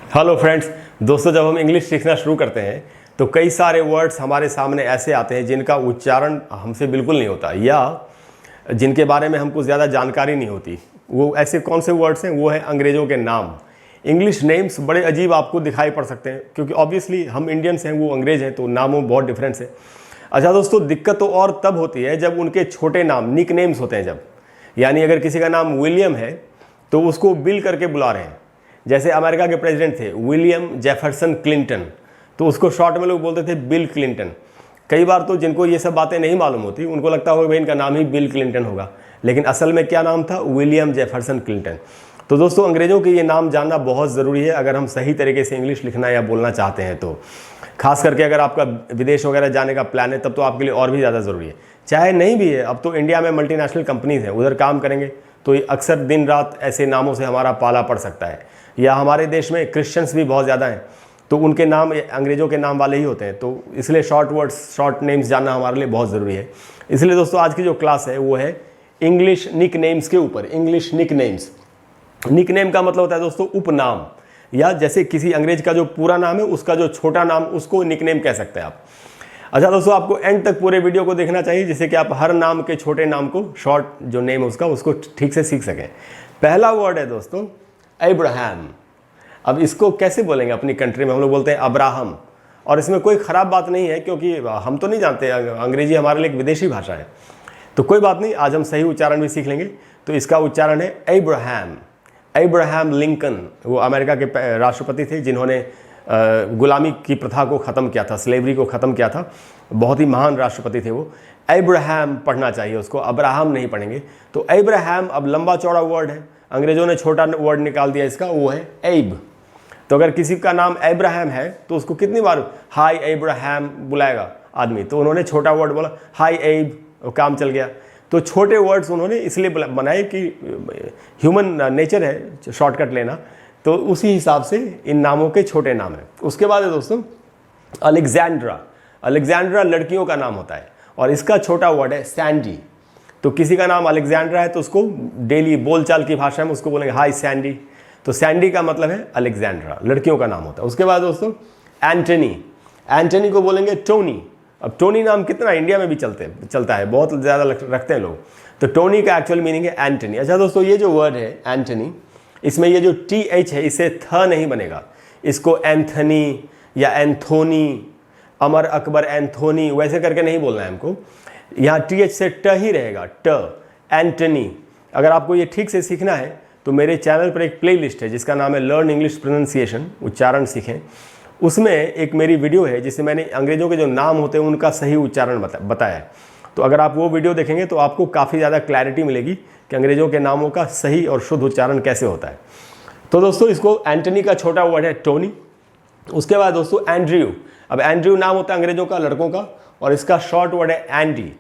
Hello friends, दोस्तों जब हम इंग्लिश सीखना शुरू करते हैं तो कई सारे वर्ड्स हमारे सामने ऐसे आते हैं जिनका उच्चारण हमसे बिल्कुल नहीं होता या जिनके बारे में हमको ज़्यादा जानकारी नहीं होती। वो ऐसे कौन से वर्ड्स हैं? वो है अंग्रेज़ों के नाम। इंग्लिश नेम्स बड़े अजीब आपको दिखाई पड़ सकते हैं क्योंकि ऑब्वियसली हम इंडियंस हैं, वो अंग्रेज़ हैं, तो नामों में बहुत डिफरेंस है। अच्छा दोस्तों, दिक्कत तो और तब होती है जब उनके छोटे नाम निक नेम्स होते हैं। जब यानी अगर किसी का नाम विलियम है तो उसको बिल करके बुला रहे हैं। जैसे अमेरिका के प्रेसिडेंट थे विलियम जेफरसन क्लिंटन, तो उसको शॉर्ट में लोग बोलते थे बिल क्लिंटन। कई बार तो जिनको ये सब बातें नहीं मालूम होती उनको लगता होगा भाई इनका नाम ही बिल क्लिंटन होगा, लेकिन असल में क्या नाम था? William Jefferson Clinton. तो दोस्तों अंग्रेज़ों के ये नाम जानना बहुत ज़रूरी है अगर हम सही तरीके से इंग्लिश लिखना या बोलना चाहते हैं। तो खास करके अगर आपका विदेश वगैरह जाने का प्लान है तब तो आपके लिए और भी ज़्यादा ज़रूरी है। चाहे नहीं भी है, अब तो इंडिया में मल्टीनेशनल कंपनीज़ हैं, उधर काम करेंगे तो ये अक्सर दिन रात ऐसे नामों से हमारा पाला पड़ सकता है। या हमारे देश में क्रिश्चियंस भी बहुत ज़्यादा हैं तो उनके नाम अंग्रेज़ों के नाम वाले ही होते हैं, तो इसलिए शॉर्ट वर्ड्स, शॉर्ट नेम्स जानना हमारे लिए बहुत ज़रूरी है। इसलिए दोस्तों आज की जो क्लास है वो है इंग्लिश निक नेम्स के ऊपर। English nick names, nick name का मतलब होता है दोस्तों उपनाम, या जैसे किसी अंग्रेज का जो पूरा नाम है उसका जो छोटा नाम, उसको निक नेम कह सकते हैं आप। अच्छा दोस्तों, आपको एंड तक पूरे वीडियो को देखना चाहिए जिससे कि आप हर नाम के छोटे नाम को, शॉर्ट जो नेम है उसको ठीक से सीख सकें। पहला वर्ड है दोस्तों अब्राहम। अब इसको कैसे बोलेंगे? अपनी कंट्री में हम लोग बोलते हैं अब्राहम, और इसमें कोई ख़राब बात नहीं है क्योंकि हम तो नहीं जानते, अंग्रेजी हमारे लिए एक विदेशी भाषा है, तो कोई बात नहीं, आज हम सही उच्चारण भी सीख लेंगे। तो इसका उच्चारण है अब्राहम। अब्राहम लिंकन, वो अमेरिका के राष्ट्रपति थे जिन्होंने गुलामी की प्रथा को ख़त्म किया था, स्लेवरी को ख़त्म किया था। बहुत ही महान राष्ट्रपति थे वो। अब्राहम पढ़ना चाहिए उसको, अब्राहम नहीं पढ़ेंगे। तो अब्राहम अब लंबा चौड़ा वर्ड है, अंग्रेज़ों ने छोटा वर्ड निकाल दिया इसका, वो है एब। तो अगर किसी का नाम अब्राहम है तो उसको कितनी बार हाय अब्राहम बुलाएगा आदमी, तो उन्होंने छोटा वर्ड बोला हाय एब, काम चल गया। तो छोटे वर्ड्स उन्होंने इसलिए बनाए कि ह्यूमन नेचर है शॉर्टकट लेना, तो उसी हिसाब से इन नामों के छोटे नाम हैं। उसके बाद है दोस्तों अलेक्जेंड्रा। अलेक्जेंड्रा लड़कियों का नाम होता है और इसका छोटा वर्ड है सैंडी। तो किसी का नाम अलेक्जेंड्रा है तो उसको डेली बोलचाल की भाषा में उसको बोलेंगे हाय सैंडी। तो सैंडी का मतलब है अलेक्जेंड्रा, लड़कियों का नाम होता है। उसके बाद दोस्तों एंटनी। एंटनी को बोलेंगे टोनी। अब टोनी नाम कितना इंडिया में भी चलता है, बहुत ज़्यादा रखते हैं लोग, तो टोनी का एक्चुअल मीनिंग है एंटनी। अच्छा दोस्तों, ये जो वर्ड है एंटनी, इसमें ये जो TH है इसे थ नहीं बनेगा, इसको एंथनी या एंथोनी, अमर अकबर एंथोनी वैसे करके नहीं बोलना है हमको। यहाँ TH से ट ही रहेगा, ट, एंटनी। अगर आपको ये ठीक से सीखना है तो मेरे चैनल पर एक प्लेलिस्ट है जिसका नाम है लर्न इंग्लिश प्रोनाउंसिएशन, उच्चारण सीखें। उसमें एक मेरी वीडियो है जिससे मैंने अंग्रेज़ों के जो नाम होते हैं उनका सही उच्चारण बताया है। तो अगर आप वो वीडियो देखेंगे तो आपको काफ़ी ज़्यादा क्लैरिटी मिलेगी कि अंग्रेज़ों के नामों का सही और शुद्ध उच्चारण कैसे होता है। तो दोस्तों इसको एंटनी का छोटा वर्ड है टोनी। उसके बाद दोस्तों एंड्रयू। अब एंड्रयू नाम होता है अंग्रेज़ों का, लड़कों का, और इसका शॉर्ट वर्ड है एंडी।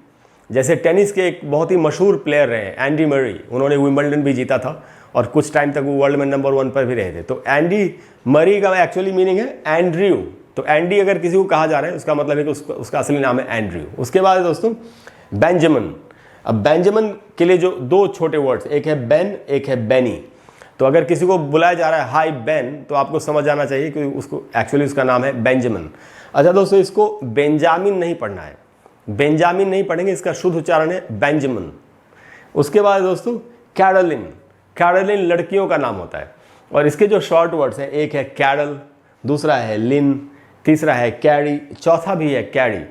जैसे टेनिस के एक बहुत ही मशहूर प्लेयर रहे हैं एंडी मरी, उन्होंने विंबलडन भी जीता था और कुछ टाइम तक वो वर्ल्ड में नंबर 1 पर भी रहे थे। तो एंडी मरी का एक्चुअली मीनिंग है एंड्रयू। तो एंडी अगर किसी को कहा जा रहा है उसका मतलब है कि उसका असली नाम है एंड्रयू। उसके बाद दोस्तों बेंजामिन। अब बेंजामिन के लिए जो दो छोटे वर्ड्स, एक है बेन, एक है बेनी। तो अगर किसी को बुलाया जा रहा है हाय बेन, तो आपको समझ आना चाहिए कि उसको एक्चुअली उसका नाम है बेंजामिन। अच्छा दोस्तों, इसको बेंजामिन नहीं पढ़ना है, बेंजामिन नहीं पढ़ेंगे, इसका शुद्ध उच्चारण है बेंजामिन। उसके बाद दोस्तों कैरोलिन। कैरोलिन लड़कियों का नाम होता है और इसके जो शॉर्ट वर्ड्स हैं, एक है कैरल, दूसरा है लिन, तीसरा है कैरी, चौथा भी है कैरी।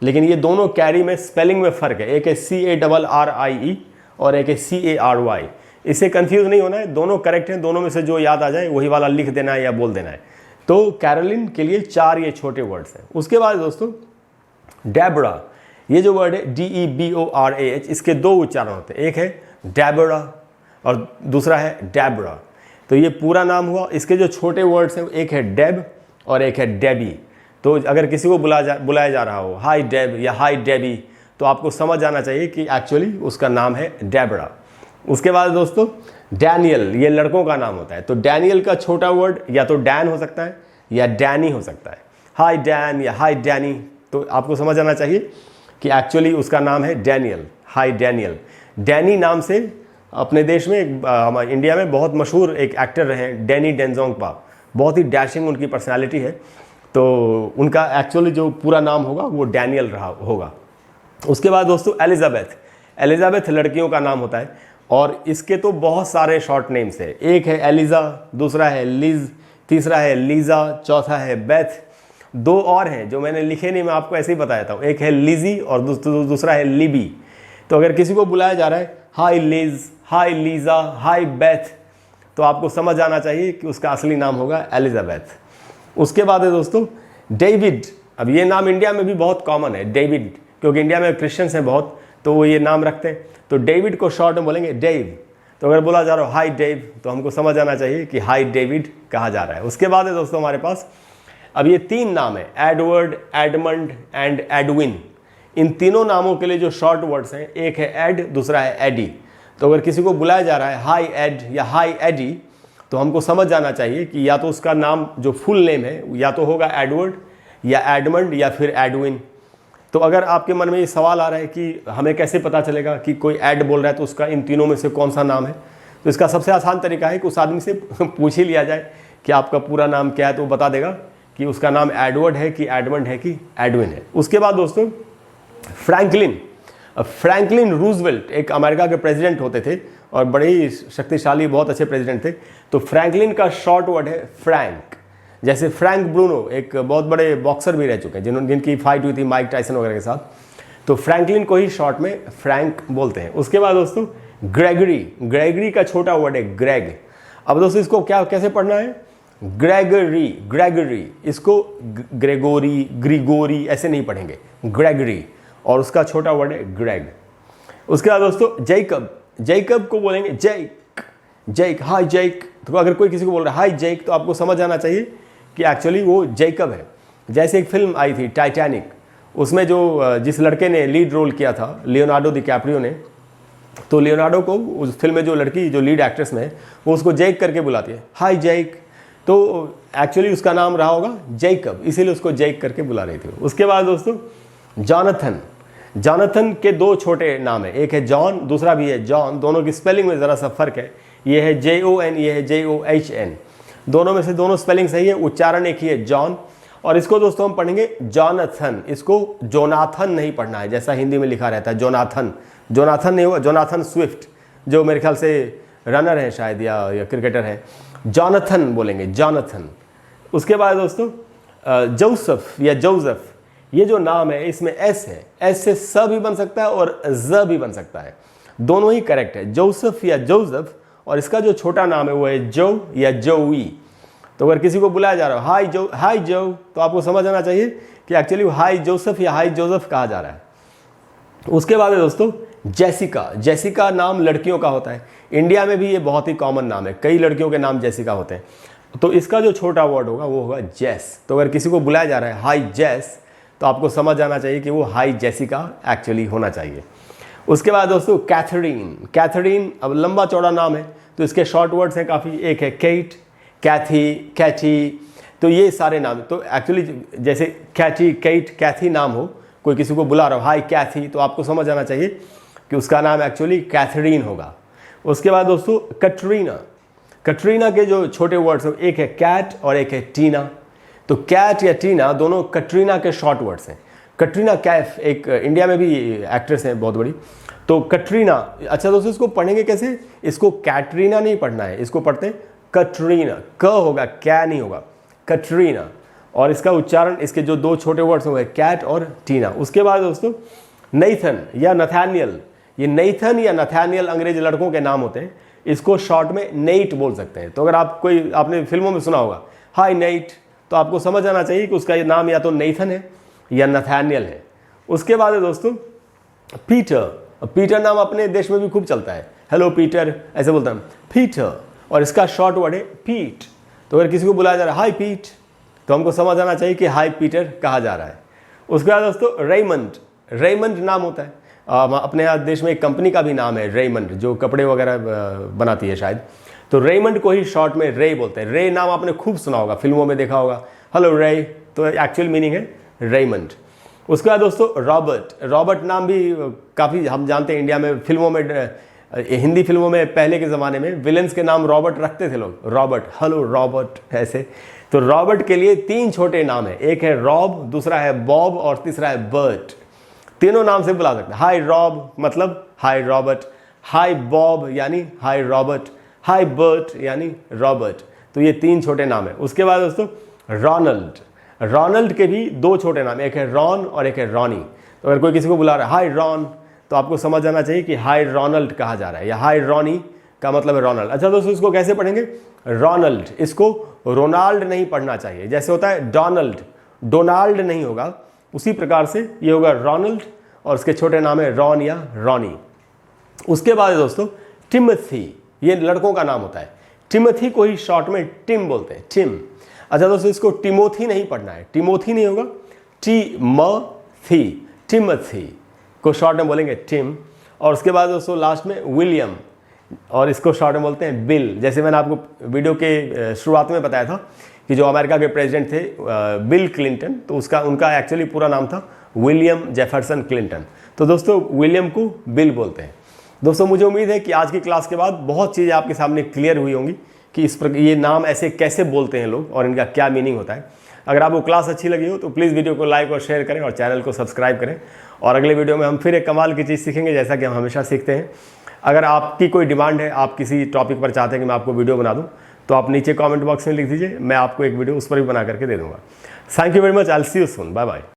लेकिन ये दोनों कैरी में स्पेलिंग में फ़र्क है, एक है CARRIE और एक है CARY। इससे कंफ्यूज नहीं होना है, दोनों करेक्ट हैं, दोनों में से जो याद आ जाए वही वाला लिख देना है या बोल देना है। तो कैरोलिन के लिए 4 ये छोटे वर्ड्स हैं। उसके बाद दोस्तों डेबरा। ये जो वर्ड है DEBORAH, इसके 2 उच्चारण होते हैं, एक है डेबरा और दूसरा है डेबरा। तो ये पूरा नाम हुआ। इसके जो छोटे वर्ड्स हैं, एक है डेब और एक है डेबी। तो अगर किसी को बुलाया जा रहा हो हाय डेब या हाय डेबी, तो आपको समझ आना चाहिए कि एक्चुअली उसका नाम है डेबरा। उसके बाद दोस्तों डैनियल, ये लड़कों का नाम होता है। तो डैनियल का छोटा वर्ड या तो डैन हो सकता है या डैनी हो सकता है, हाय डैन या हाय डैनी। तो आपको समझ आना चाहिए कि एक्चुअली उसका नाम है डैनियल, हाय डैनियल। डैनी नाम से अपने देश में, इंडिया में बहुत मशहूर एक एक्टर रहे हैं, डैनी डेंजोंगपा। बहुत ही डैशिंग उनकी पर्सनालिटी है। तो उनका एक्चुअली जो पूरा नाम होगा वो डैनियल रहा होगा। उसके बाद दोस्तों एलिजाबेथ। एलिजाबेथ लड़कियों का नाम होता है और इसके तो बहुत सारे शॉर्ट नेम्स है। एक है एलिजा, दूसरा है लिज, तीसरा है लीजा, चौथा है बेथ। दो और हैं जो मैंने लिखे नहीं, मैं आपको ऐसे ही बताया था। एक है लिजी और दूसरा है लिबी। तो अगर किसी को बुलाया जा रहा है हाय लिज, हाय लीजा, हाय बेथ, तो आपको समझ आना चाहिए कि उसका असली नाम होगा एलिजाबेथ। उसके बाद है दोस्तों डेविड। अब ये नाम इंडिया में भी बहुत कॉमन है, डेविड, क्योंकि इंडिया में क्रिश्चियंस हैं बहुत, तो वो ये नाम रखते हैं। तो डेविड को शॉर्ट में बोलेंगे डेव। तो अगर बोला जा रहा हो हाय डेव, तो हमको समझ आना चाहिए कि हाय डेविड कहा जा रहा है। उसके बाद है दोस्तों हमारे पास अब ये 3 नाम है, एडवर्ड, एडमंड एंड एडविन। इन तीनों नामों के लिए जो शॉर्ट वर्ड्स हैं, एक है एड, दूसरा है एडी। तो अगर किसी को बुलाया जा रहा है हाय एड या हाय एडी, तो हमको समझ जाना चाहिए कि या तो उसका नाम जो फुल नेम है या तो होगा एडवर्ड या एडमंड या फिर एडविन। तो अगर आपके मन में ये सवाल आ रहा है कि हमें कैसे पता चलेगा कि कोई ऐड बोल रहा है तो उसका इन तीनों में से कौन सा नाम है, तो इसका सबसे आसान तरीका है कि उस आदमी से पूछ ही लिया जाए कि आपका पूरा नाम क्या है, तो वो बता देगा कि उसका नाम एडवर्ड है कि एडमंड है कि एडविन है। उसके बाद दोस्तों फ्रैंकलिन। फ्रैंकलिन रूजवेल्ट एक अमेरिका के प्रेसिडेंट होते थे और बड़े ही शक्तिशाली, बहुत अच्छे प्रेसिडेंट थे। तो फ्रैंकलिन का शॉर्ट वर्ड है फ्रैंक। जैसे फ्रैंक ब्रूनो एक बहुत बड़े बॉक्सर भी रह चुके हैं जिनकी फाइट हुई थी माइक टायसन वगैरह के साथ, तो फ्रैंकलिन को ही शॉर्ट में फ्रैंक बोलते हैं। उसके बाद दोस्तों ग्रेगरी। ग्रेगरी का छोटा वर्ड है ग्रेग। अब दोस्तों इसको क्या कैसे पढ़ना है, ग्रेगरी, ग्रेगरी। इसको ग्रेगोरी, ग्रिगोरी ऐसे नहीं पढ़ेंगे, ग्रेगरी, और उसका छोटा वर्ड है ग्रेग। उसके बाद दोस्तों जैकब। जैकब को बोलेंगे जैक, जैक, हाय जैक। तो अगर कोई किसी को बोल रहा है हाय जैक, तो आपको समझ आना चाहिए कि एक्चुअली वो जैकब है। जैसे एक फिल्म आई थी टाइटैनिक, उसमें जो जिस लड़के ने लीड रोल किया था लियोनार्डो डिकैप्रियो ने, तो लियोनार्डो को उस फिल्म में जो लड़की जो लीड एक्ट्रेस में है वो उसको जैक करके बुलाती है, हाय जैक। तो एक्चुअली उसका नाम रहा होगा जैकब, इसीलिए उसको जैक करके बुला रही थी। उसके बाद दोस्तों जॉनथन। जॉनथन के 2 छोटे नाम है, एक है जॉन, दूसरा भी है जॉन। दोनों की स्पेलिंग में ज़रा सा फर्क है, ये है JON, ये है JOHN। दोनों में से दोनों स्पेलिंग सही है, उच्चारण एक ही है जॉन। और इसको दोस्तों हम पढ़ेंगे जॉनथन। इसको जोनाथन नहीं पढ़ना है जैसा हिंदी में लिखा रहता है जोनाथन। जोनाथन नहीं होगा, जोनाथन स्विफ्ट जो मेरे ख्याल से रनर है शायद या क्रिकेटर है, जॉनथन बोलेंगे, जॉनथन। उसके बाद दोस्तों जोसेफ या जोसेफ, ये जो नाम है इसमें एस है, एस से स भी बन सकता है और ज भी बन सकता है, दोनों ही करेक्ट है, जोसेफ या जोसेफ। और इसका जो छोटा नाम है वो है जो या जोई। तो अगर किसी को बुलाया जा रहा है हाय जो, तो आपको समझ आना चाहिए कि एक्चुअली हाय जोसेफ या हाय जोसेफ कहा जा रहा है। उसके बाद है दोस्तों जेसिका। जेसिका नाम लड़कियों का होता है, इंडिया में भी ये बहुत ही कॉमन नाम है, कई लड़कियों के नाम जेसिका होते हैं। तो इसका जो छोटा वर्ड होगा वो होगा जेस। तो अगर किसी को बुलाया जा रहा है हाय जेस, तो आपको समझ आना चाहिए कि वो हाई जेसिका एक्चुअली होना चाहिए। उसके बाद दोस्तों कैथरीन। कैथरीन अब लंबा चौड़ा नाम है, तो इसके शॉर्ट वर्ड्स हैं काफ़ी, एक है केट, कैथी, कैटी। तो ये सारे नाम, तो एक्चुअली जैसे कैटी, केट, कैथी नाम हो, कोई किसी को बुला रहा हो हाय कैथी, तो आपको समझ आना चाहिए कि उसका नाम एक्चुअली कैथरीन होगा। उसके बाद दोस्तों कटरीना। कटरीना के जो छोटे वर्ड्स हैं, एक है कैट और एक है टीना। तो कैट या टीना दोनों कटरीना के शॉर्ट वर्ड्स हैं। कटरीना कैफ एक इंडिया में भी एक्ट्रेस हैं बहुत बड़ी, तो कटरीना। अच्छा दोस्तों इसको पढ़ेंगे कैसे, इसको कैटरीना नहीं पढ़ना है, इसको पढ़ते हैं कटरीना, क होगा, क्या नहीं होगा, कटरीना। और इसका उच्चारण, इसके जो 2 छोटे वर्ड्स हैं वो है कैट और टीना। उसके बाद दोस्तों नेथन या नथानियल। ये नेथन या नथानियल अंग्रेज लड़कों के नाम होते हैं, इसको शॉर्ट में नेट बोल सकते हैं। तो अगर आपने फिल्मों में सुना होगा हाय नेट, तो आपको समझ आना चाहिए कि उसका ये नाम या तो नेथन है या नथानियल है। उसके बाद है दोस्तों पीटर। पीटर नाम अपने देश में भी खूब चलता है, हेलो पीटर ऐसे बोलता है पीटर, और इसका शॉर्ट वर्ड है पीट। तो अगर किसी को बुलाया जा रहा है हाय पीट, तो हमको समझ आना चाहिए कि हाय पीटर कहा जा रहा है। उसके बाद दोस्तों रेमंड। रेमंड नाम होता है, अपने यहाँ देश में एक कंपनी का भी नाम है रेमंड, जो कपड़े वगैरह बनाती है शायद। तो रेमंड को ही शॉर्ट में रे बोलते हैं। रे नाम आपने खूब सुना होगा, फिल्मों में देखा होगा, हेलो रे, तो एक्चुअल मीनिंग है रेमंड। उसके बाद दोस्तों रॉबर्ट। रॉबर्ट नाम भी काफ़ी हम जानते हैं, इंडिया में फिल्मों में हिंदी फिल्मों में पहले के ज़माने में विलेंस के नाम रॉबर्ट रखते थे लोग, रॉबर्ट, हेलो रॉबर्ट, ऐसे। तो रॉबर्ट के लिए 3 छोटे नाम हैं, एक है रॉब, दूसरा है बॉब और तीसरा है बर्ट। तीनों नाम से बुला सकते हैं। हाय रॉब मतलब हाय रॉबर्ट, हाय बॉब यानी हाय रॉबर्ट, हाय बर्ट यानी रॉबर्ट। तो ये 3 छोटे नाम हैं। उसके बाद दोस्तों रोनाल्ड, रोनाल्ड के भी 2 छोटे नाम, एक है रॉन और एक है रॉनी। तो अगर कोई किसी को बुला रहा है हाय रॉन, तो आपको समझ जाना चाहिए कि हाय रोनाल्ड कहा जा रहा है, या हाय रॉनी का मतलब है रोनाल्ड। अच्छा दोस्तों, इसको कैसे पढ़ेंगे? रोनाल्ड, इसको रोनाल्ड नहीं पढ़ना चाहिए। जैसे होता है डोनाल्ड, डोनाल्ड नहीं होगा, उसी प्रकार से ये होगा रोनाल्ड और उसके छोटे नाम है रॉन या रॉनी। उसके बाद दोस्तों टिमोथी, ये लड़कों का नाम होता है। टिमोथी को ही शॉर्ट में टिम बोलते हैं, टिम। अच्छा दोस्तों, इसको टिमोथी नहीं पढ़ना है, टिमोथी नहीं होगा, टिमोथी, टिमोथी को शॉर्ट में बोलेंगे टिम। और उसके बाद दोस्तों लास्ट में विलियम, और इसको शॉर्ट में बोलते हैं बिल। जैसे मैंने आपको वीडियो के शुरुआत में बताया था कि जो अमेरिका के प्रेसिडेंट थे बिल क्लिंटन, तो उनका एक्चुअली पूरा नाम था विलियम जेफरसन क्लिंटन। तो दोस्तों विलियम को बिल बोलते हैं। दोस्तों मुझे उम्मीद है कि आज की क्लास के बाद बहुत चीज़ें आपके सामने क्लियर हुई होंगी कि ये नाम ऐसे कैसे बोलते हैं लोग और इनका क्या मीनिंग होता है। अगर आपको क्लास अच्छी लगी हो तो प्लीज़ वीडियो को लाइक और शेयर करें और चैनल को सब्सक्राइब करें। और अगले वीडियो में हम फिर एक कमाल की चीज़ सीखेंगे, जैसा कि हम हमेशा सीखते हैं। अगर आपकी कोई डिमांड है, आप किसी टॉपिक पर चाहते हैं कि मैं आपको वीडियो बना दूं, तो आप नीचे कमेंट बॉक्स में लिख दीजिए, मैं आपको एक वीडियो उस पर भी बना करके दे दूंगा। Thank you very much, I will see you soon, bye bye.